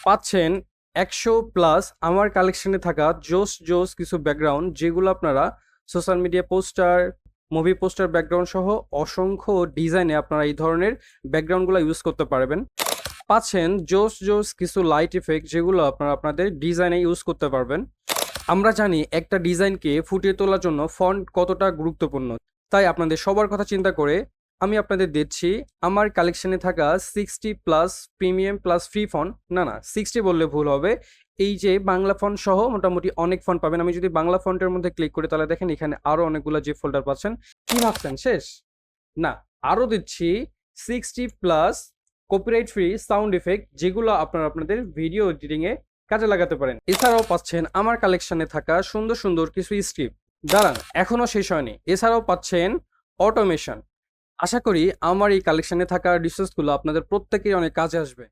পাচ্ছেন 100+ আমার কালেকশনে থাকা জোস জোস কিছু ব্যাকগ্রাউন্ড, যেগুলো আপনারা social media poster, movie poster background সহ অসংখ্য ডিজাইনে আপনারা এই ধরনের ব্যাকগ্রাউন্ডগুলো ইউজ করতে পারবেন। পাচ্ছেন জোস জোস কিছু লাইট ইফেক্ট, যেগুলো আপনারা আপনাদের ডিজাইনে ইউজ করতে পারবেন। আমরা জানি একটা ডিজাইনকে ফুটিয়ে তোলার জন্য ফন্ট কতটা গুরুত্বপূর্ণ, তাই আপনাদের সবার কথা চিন্তা করে আমি আপনাদের দিচ্ছি আমার কালেকশনে থাকা 60+ প্রিমিয়াম প্লাস ফ্রি ফন্ট, না 60 বললে ভুল হবে, এই যে বাংলা ফন্ট সহ মোটামুটি অনেক ফন্ট পাবেন। আমি যদি বাংলা ফন্টের মধ্যে ক্লিক করি তাহলে দেখেন এখানে আরো অনেকগুলো যে ফোল্ডার পাচ্ছেন। কি ভাবছেন শেষ? না, আরো দিচ্ছি 60+ কপিরাইট ফ্রি সাউন্ড ইফেক্ট, যেগুলো আপনারা আপনাদের ভিডিও এডিটিং এ কাজে লাগাতে পারেন। এছাড়াও পাচ্ছেন আমার কালেকশনে থাকা সুন্দর সুন্দর কিছু স্ক্রিপ্ট। দাঁড়ান, এখনো শেষ হয়নি। এছাড়াও পাচ্ছেন অটোমেশন। আশা করি আমার এই কালেকশনে থাকা রিসোর্সগুলো আপনাদের প্রত্যেকেরই অনেক কাজে আসবে।